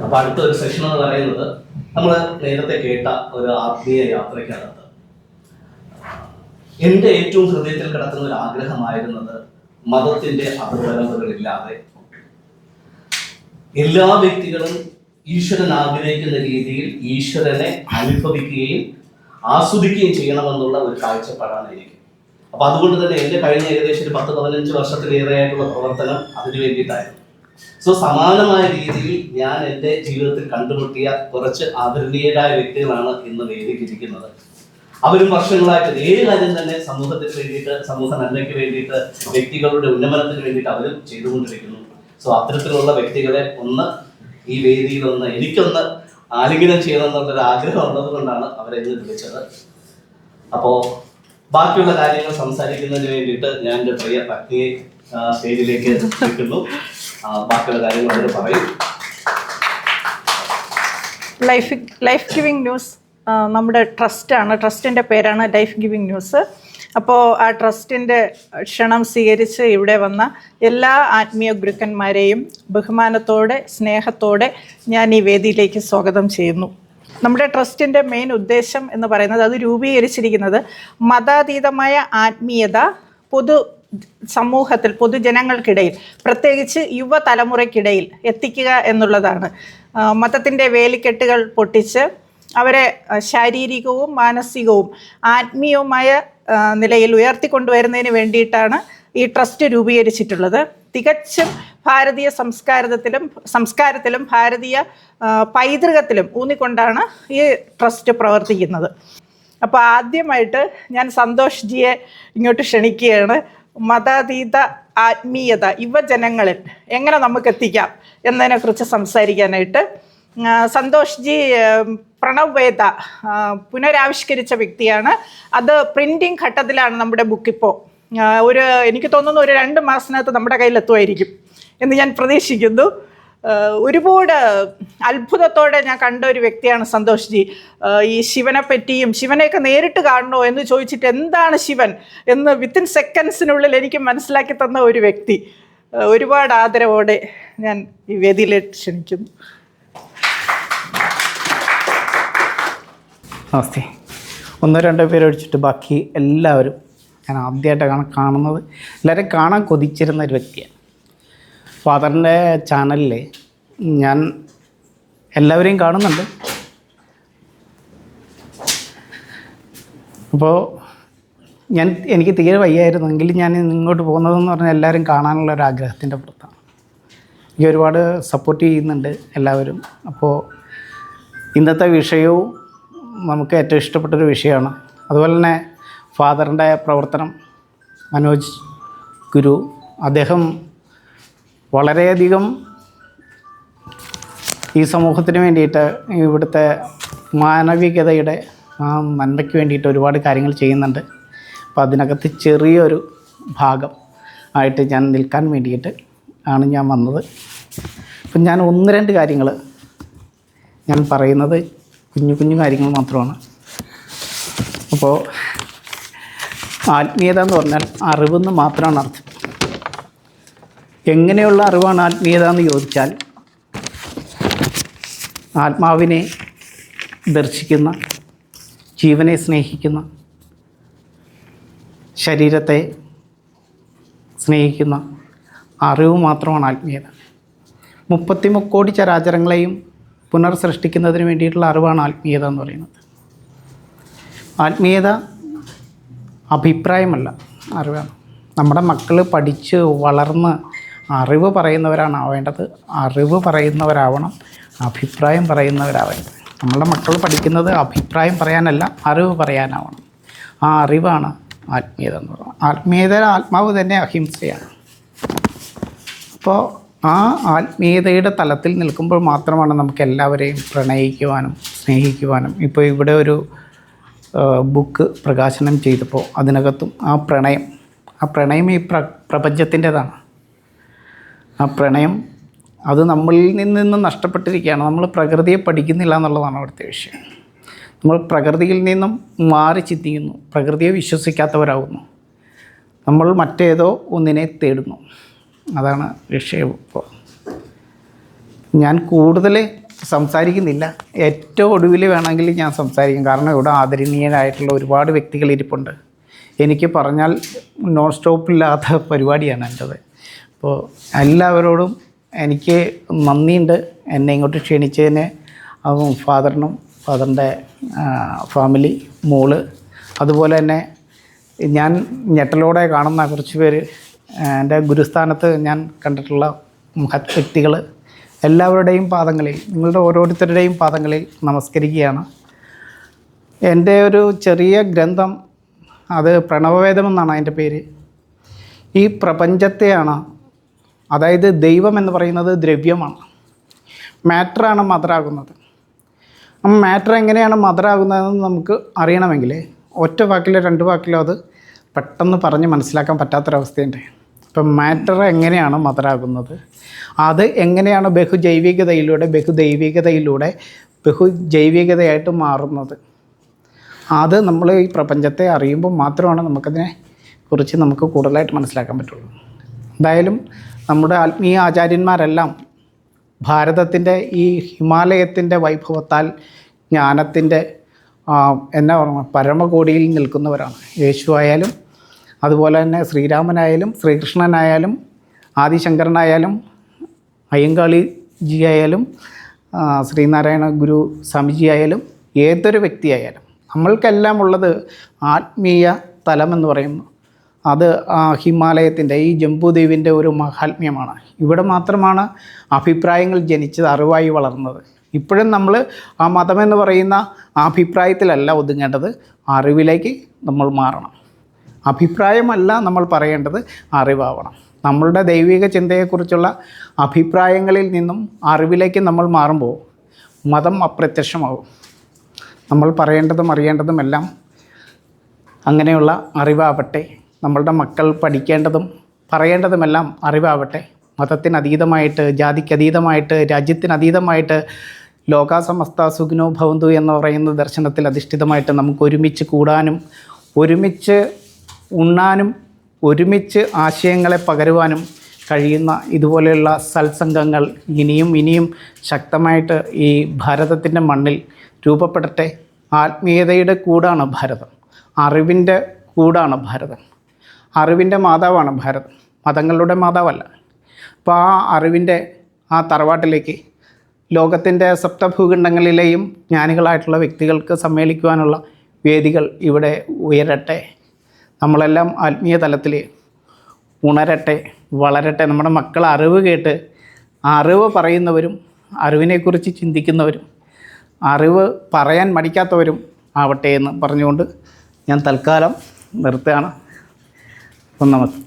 അപ്പോൾ അടുത്ത ഒരു സെഷൻ എന്ന് പറയുന്നത് നമ്മൾ നേരത്തെ കേട്ട ഒരു ആത്മീയ യാത്രയ്ക്കകത്ത് എൻ്റെ ഏറ്റവും ഹൃദയത്തിൽ കിടക്കുന്ന ഒരു ആഗ്രഹമായിരുന്നത് മതത്തിന്റെ അതിർവരമ്പുകളില്ലാതെ എല്ലാ വ്യക്തികളും ഈശ്വരൻ ആഗ്രഹിക്കുന്ന രീതിയിൽ ഈശ്വരനെ അനുഭവിക്കുകയും ആസ്വദിക്കുകയും ചെയ്യണമെന്നുള്ള ഒരു കാഴ്ചപ്പാടാണ് എനിക്ക്. അപ്പൊ അതുകൊണ്ട് തന്നെ എൻ്റെ കഴിഞ്ഞ ഏകദേശം ഒരു 10-15 വർഷത്തിലേറെയായിട്ടുള്ള പ്രവർത്തനം അതിനു വേണ്ടിയിട്ടായിരുന്നു. സോ സമാനമായ രീതിയിൽ ഞാൻ എൻ്റെ ജീവിതത്തിൽ കണ്ടുമുട്ടിയ കുറച്ച് ആദരണീയരായ വ്യക്തികളാണ് ഇന്ന് വേദിക്കിരിക്കുന്നത്. അവരും വർഷങ്ങളായിട്ട് ഏത് കാര്യം തന്നെ സമൂഹത്തിന് വേണ്ടിയിട്ട്, സമൂഹ നന്മയ്ക്ക് വേണ്ടിയിട്ട്, വ്യക്തികളുടെ ഉന്നമനത്തിന് വേണ്ടിയിട്ട് അവരും ചെയ്തുകൊണ്ടിരിക്കുന്നു. സോ അത്തരത്തിലുള്ള വ്യക്തികളെ ഒന്ന് ഈ വേദിയിൽ എനിക്കൊന്ന് ആലിംഗനം ചെയ്യണമെന്നുള്ളൊരു ആഗ്രഹം ഉള്ളത് കൊണ്ടാണ് അവരെ ഇന്ന് വിളിച്ചത്. അപ്പോൾ ബാക്കിയുള്ള കാര്യങ്ങൾ സംസാരിക്കുന്നതിന് വേണ്ടിയിട്ട് ഞാൻ എൻ്റെ പ്രിയ പത്നിയെ സ്റ്റേജിലേക്ക് വിളിക്കുന്നു. ബാക്കിയുള്ള കാര്യങ്ങൾ അവർ പറയും. ലൈഫ് ഗിവിംഗ് ന്യൂസ് നമ്മുടെ ട്രസ്റ്റാണ്. ട്രസ്റ്റിൻ്റെ പേരാണ് ലൈഫ് ഗിവിംഗ് ന്യൂസ്. അപ്പോൾ ആ ട്രസ്റ്റിൻ്റെ ക്ഷണം സ്വീകരിച്ച് ഇവിടെ വന്ന എല്ലാ ആത്മീയ ഗുരുക്കന്മാരെയും ബഹുമാനത്തോടെ സ്നേഹത്തോടെ ഞാൻ ഈ വേദിയിലേക്ക് സ്വാഗതം ചെയ്യുന്നു. നമ്മുടെ ട്രസ്റ്റിൻ്റെ മെയിൻ ഉദ്ദേശം എന്ന് പറയുന്നത്, അത് രൂപീകരിച്ചിരിക്കുന്നത് മതാതീതമായ ആത്മീയത സമൂഹത്തിൽ പൊതുജനങ്ങൾക്കിടയിൽ, പ്രത്യേകിച്ച് യുവതലമുറയ്ക്കിടയിൽ എത്തിക്കുക എന്നുള്ളതാണ്. മതത്തിൻ്റെ വേലിക്കെട്ടുകൾ പൊട്ടിച്ച് അവരെ ശാരീരികവും മാനസികവും ആത്മീയവുമായ നിലയിൽ ഉയർത്തിക്കൊണ്ടുവരുന്നതിന് വേണ്ടിയിട്ടാണ് ഈ ട്രസ്റ്റ് രൂപീകരിച്ചിട്ടുള്ളത്. തികച്ചും ഭാരതീയ സംസ്കാരത്തിലും ഭാരതീയ പൈതൃകത്തിലും ഊന്നിക്കൊണ്ടാണ് ഈ ട്രസ്റ്റ് പ്രവർത്തിക്കുന്നത്. അപ്പോൾ ആദ്യമായിട്ട് ഞാൻ സന്തോഷ് ജിയെ ഇങ്ങോട്ട് ക്ഷണിക്കുകയാണ്. മതാതീത ആത്മീയത യുവജനങ്ങളിൽ എങ്ങനെ നമുക്ക് എത്തിക്കാം എന്നതിനെക്കുറിച്ച് സംസാരിക്കാനായിട്ട്. സന്തോഷ് ജി പ്രണവ് വേദ പുനരാവിഷ്കരിച്ച വ്യക്തിയാണ്. അത് പ്രിൻറ്റിങ് ഘട്ടത്തിലാണ് നമ്മുടെ ബുക്കിപ്പോൾ. എനിക്ക് തോന്നുന്നു ഒരു 2 മാസത്തിനകത്ത് നമ്മുടെ കയ്യിലെത്തുമായിരിക്കും എന്ന് ഞാൻ പ്രതീക്ഷിക്കുന്നു. ഒരുപാട് അത്ഭുതത്തോടെ ഞാൻ കണ്ട ഒരു വ്യക്തിയാണ് സന്തോഷ് ജി. ഈ ശിവനെ പറ്റിയും ശിവനെയൊക്കെ നേരിട്ട് കാണണോ എന്ന് ചോദിച്ചിട്ട് എന്താണ് ശിവൻ എന്ന് വിത്തിൻ സെക്കൻഡ്സിനുള്ളിൽ എനിക്ക് മനസ്സിലാക്കി തന്ന ഒരു വ്യക്തി. ഒരുപാട് ആദരവോടെ ഞാൻ ഈ വേദിയിലേക്ക് ക്ഷണിക്കുന്നു. നമസ്തേ. 1-2 പേര് ഒഴിച്ചിട്ട് ബാക്കി എല്ലാവരും ഞാൻ ആദ്യമായിട്ടാണ് കാണുന്നത്. എല്ലാവരും കാണാൻ കൊതിച്ചിരുന്ന ഒരു വ്യക്തിയാണ്. ഫാദറിൻ്റെ ചാനലിൽ ഞാൻ എല്ലാവരെയും കാണുന്നുണ്ട്. അപ്പോൾ എനിക്ക് തീരെ വയ്യായിരുന്നെങ്കിൽ ഞാൻ ഇങ്ങോട്ട് പോകുന്നതെന്ന് പറഞ്ഞാൽ എല്ലാവരും കാണാനുള്ള ഒരു ആഗ്രഹത്തിൻ്റെ പുറത്താണ്. എനിക്ക് ഒരുപാട് സപ്പോർട്ട് ചെയ്യുന്നുണ്ട് എല്ലാവരും. അപ്പോൾ ഇന്നത്തെ വിഷയവും നമുക്ക് ഏറ്റവും ഇഷ്ടപ്പെട്ടൊരു വിഷയമാണ്. അതുപോലെ തന്നെ ഫാദറിൻ്റെ പ്രവർത്തനം, മനോജ് ഗുരു, അദ്ദേഹം വളരെയധികം ഈ സമൂഹത്തിന് വേണ്ടിയിട്ട്, ഇവിടുത്തെ മാനവികതയുടെ നന്മയ്ക്ക് വേണ്ടിയിട്ട് ഒരുപാട് കാര്യങ്ങൾ ചെയ്യുന്നുണ്ട്. അപ്പോൾ അതിനകത്ത് ചെറിയൊരു ഭാഗം ആയിട്ട് ഞാൻ നിൽക്കാൻ വേണ്ടിയിട്ട് ആണ് ഞാൻ വന്നത്. അപ്പം ഞാൻ 1-2 കാര്യങ്ങൾ ഞാൻ പറയുന്നത് കുഞ്ഞു കാര്യങ്ങൾ മാത്രമാണ്. അപ്പോൾ ആത്മീയത എന്ന് പറഞ്ഞാൽ അറിവെന്ന് മാത്രമാണ് അർത്ഥം. എങ്ങനെയുള്ള അറിവാണ് ആത്മീയത എന്ന് ചോദിച്ചാൽ, ആത്മാവിനെ ദർശിക്കുന്ന, ജീവനെ സ്നേഹിക്കുന്ന, ശരീരത്തെ സ്നേഹിക്കുന്ന അറിവ് മാത്രമാണ് ആത്മീയത. 30 കോടി ചരാചരങ്ങളെയും പുനർസൃഷ്ടിക്കുന്നതിന് വേണ്ടിയിട്ടുള്ള അറിവാണ് ആത്മീയത എന്ന് പറയുന്നത്. ആത്മീയത അഭിപ്രായമല്ല, അറിവാണ്. നമ്മുടെ മക്കൾ പഠിച്ച് വളർന്ന് അറിവ് പറയുന്നവരാണ് ആവേണ്ടത്. അറിവ് പറയുന്നവരാവണം, അഭിപ്രായം പറയുന്നവരാവരുത്. നമ്മളുടെ മക്കൾ പഠിക്കുന്നത് അഭിപ്രായം പറയാനല്ല, അറിവ് പറയാനാവണം. ആ അറിവാണ് ആത്മീയത എന്ന് പറയുന്നത്. ആത്മാവ് തന്നെ അഹിംസയാണ്. അപ്പോൾ ആ ആത്മീയതയുടെ തലത്തിൽ നിൽക്കുമ്പോൾ മാത്രമാണ് നമുക്ക് എല്ലാവരെയും പ്രണയിക്കുവാനും സ്നേഹിക്കുവാനും. ഇപ്പോൾ ഇവിടെ ഒരു ബുക്ക് പ്രകാശനം ചെയ്തപ്പോൾ അതിനകത്തും ആ പ്രണയം ഈ പ്രപഞ്ചത്തിൻ്റെതാണ്. ആ പ്രണയം അത് നമ്മളിൽ നിന്ന് നഷ്ടപ്പെട്ടിരിക്കുകയാണ്. നമ്മൾ പ്രകൃതിയെ പഠിക്കുന്നില്ല എന്നുള്ളതാണ് അവിടുത്തെ വിഷയം. നമ്മൾ പ്രകൃതിയിൽ നിന്നും മാറി ചിന്തിക്കുന്നു, പ്രകൃതിയെ വിശ്വസിക്കാത്തവരാകുന്നു. നമ്മൾ മറ്റേതോ ഒന്നിനെ തേടുന്നു. അതാണ് വിഷയം. ഇപ്പോൾ ഞാൻ കൂടുതൽ സംസാരിക്കുന്നില്ല. ഏറ്റവും ഒടുവിൽ വേണമെങ്കിൽ ഞാൻ സംസാരിക്കും. കാരണം ഇവിടെ ആദരണീയരായിട്ടുള്ള ഒരുപാട് വ്യക്തികൾ ഇരിപ്പുണ്ട്. എനിക്ക് പറഞ്ഞാൽ നോൺ സ്റ്റോപ്പില്ലാത്ത പരിപാടിയാണ് എൻ്റേത്. അപ്പോൾ എല്ലാവരോടും എനിക്ക് നന്ദിയുണ്ട് എന്നെ ഇങ്ങോട്ട് ക്ഷണിച്ചതിന്. ഫാദറിനും ഫാദറിൻ്റെ ഫാമിലി, മോള്, അതുപോലെ തന്നെ ഞാൻ ഞെട്ടലോടെ കാണുന്ന കുറച്ച് പേര്, എൻ്റെ ഗുരുസ്ഥാനത്ത് ഞാൻ കണ്ടിട്ടുള്ള മഹത് വ്യക്തികൾ, എല്ലാവരുടെയും പാദങ്ങളിൽ, നിങ്ങളുടെ ഓരോരുത്തരുടെയും പാദങ്ങളിൽ നമസ്കരിക്കുകയാണ്. എൻ്റെ ഒരു ചെറിയ ഗ്രന്ഥം, അത് പ്രണവവേദമെന്നാണ് അതിൻ്റെ പേര്. ഈ പ്രപഞ്ചത്തെയാണ്, അതായത് ദൈവം എന്ന് പറയുന്നത് ദ്രവ്യമാണ്, മാറ്ററാണ് മദറാകുന്നത്. മാറ്റർ എങ്ങനെയാണ് മദറാകുന്നതെന്ന് നമുക്ക് അറിയണമെങ്കിൽ ഒറ്റ വാക്കിലോ രണ്ട് വാക്കിലോ അത് പെട്ടെന്ന് പറഞ്ഞ് മനസ്സിലാക്കാൻ പറ്റാത്തൊരവസ്ഥയുണ്ട്. ഇപ്പം മാറ്റർ എങ്ങനെയാണ് മദറാകുന്നത്, അത് എങ്ങനെയാണ് ബഹുദൈവികതയിലൂടെ ബഹുജൈവികതയായിട്ട് മാറുന്നത്, അത് നമ്മൾ ഈ പ്രപഞ്ചത്തെ അറിയുമ്പോൾ മാത്രമാണ് നമുക്കതിനെ കുറിച്ച് നമുക്ക് കൂടുതലായിട്ട് മനസ്സിലാക്കാൻ പറ്റുള്ളൂ. എന്തായാലും നമ്മുടെ ആത്മീയ ആചാര്യന്മാരെല്ലാം ഭാരതത്തിൻ്റെ ഈ ഹിമാലയത്തിൻ്റെ വൈഭവത്താൽ ജ്ഞാനത്തിൻ്റെ എന്നാ പറയുക പരമകോടിയിൽ നിൽക്കുന്നവരാണ്. യേശു ആയാലും അതുപോലെ തന്നെ ശ്രീരാമനായാലും ശ്രീകൃഷ്ണനായാലും ആദിശങ്കരനായാലും അയ്യങ്കാളിജി ആയാലും ശ്രീനാരായണ ഗുരു സ്വാമിജി ആയാലും ഏതൊരു വ്യക്തിയായാലും നമ്മൾക്കെല്ലാം ഉള്ളത് ആത്മീയ തലമെന്ന് പറയുന്നു. അത് ഹിമാലയത്തിൻ്റെ ഈ ജംബൂദ്വീപിൻ്റെ ഒരു മഹാത്മ്യമാണ്. ഇവിടെ മാത്രമാണ് അഭിപ്രായങ്ങൾ ജനിച്ചത്, അറിവായി വളർന്നത്. ഇപ്പോഴും നമ്മൾ ആ മതമെന്ന് പറയുന്ന അഭിപ്രായത്തിലല്ല ഒതുങ്ങേണ്ടത്, അറിവിലേക്ക് നമ്മൾ മാറണം. അഭിപ്രായമല്ല നമ്മൾ പറയേണ്ടത്, അറിവാവണം. നമ്മളുടെ ദൈവിക ചിന്തയെക്കുറിച്ചുള്ള അഭിപ്രായങ്ങളിൽ നിന്നും അറിവിലേക്ക് നമ്മൾ മാറുമ്പോൾ മതം അപ്രത്യക്ഷമാവും. നമ്മൾ പറയേണ്ടതും അറിയേണ്ടതുമെല്ലാം അങ്ങനെയുള്ള അറിവാവട്ടെ. നമ്മളുടെ മക്കൾ പഠിക്കേണ്ടതും പറയേണ്ടതുമെല്ലാം അറിവാവട്ടെ. മതത്തിനതീതമായിട്ട്, ജാതിക്കതീതമായിട്ട്, രാജ്യത്തിനതീതമായിട്ട് ലോകാസമസ്ത സുഖിനോ ഭവന്തു എന്ന് പറയുന്ന ദർശനത്തിൽ അധിഷ്ഠിതമായിട്ട് നമുക്ക് ഒരുമിച്ച് കൂടാനും ഒരുമിച്ച് ഉണ്ണാനും ഒരുമിച്ച് ആശയങ്ങളെ പകരുവാനും കഴിയുന്ന ഇതുപോലെയുള്ള സത്സംഗങ്ങൾ ഇനിയും ശക്തമായിട്ട് ഈ ഭാരതത്തിൻ്റെ മണ്ണിൽ രൂപപ്പെടട്ടെ. ആത്മീയതയുടെ കൂടാണ് ഭാരതം, അറിവിൻ്റെ കൂടാണ് ഭാരതം, അറിവിൻ്റെ മാതാവാണ് ഭാരതം, മതങ്ങളുടെ മാതാവല്ല. അപ്പോൾ ആ അറിവിൻ്റെ ആ തറവാട്ടിലേക്ക് ലോകത്തിൻ്റെ സപ്തഭൂഖണ്ഡങ്ങളിലെയും ജ്ഞാനികളായിട്ടുള്ള വ്യക്തികൾക്ക് സമ്മേളിക്കുവാനുള്ള വേദികൾ ഇവിടെ ഉയരട്ടെ. നമ്മളെല്ലാം ആത്മീയ തലത്തിൽ ഉണരട്ടെ, വളരട്ടെ. നമ്മുടെ മക്കൾ അറിവ് കേട്ട് അറിവ് പറയുന്നവരും അറിവിനെക്കുറിച്ച് ചിന്തിക്കുന്നവരും അറിവ് പറയാൻ മടിക്കാത്തവരും ആവട്ടെ എന്ന് പറഞ്ഞുകൊണ്ട് ഞാൻ തൽക്കാലം നിർത്തുകയാണ്. നമസ്തേ.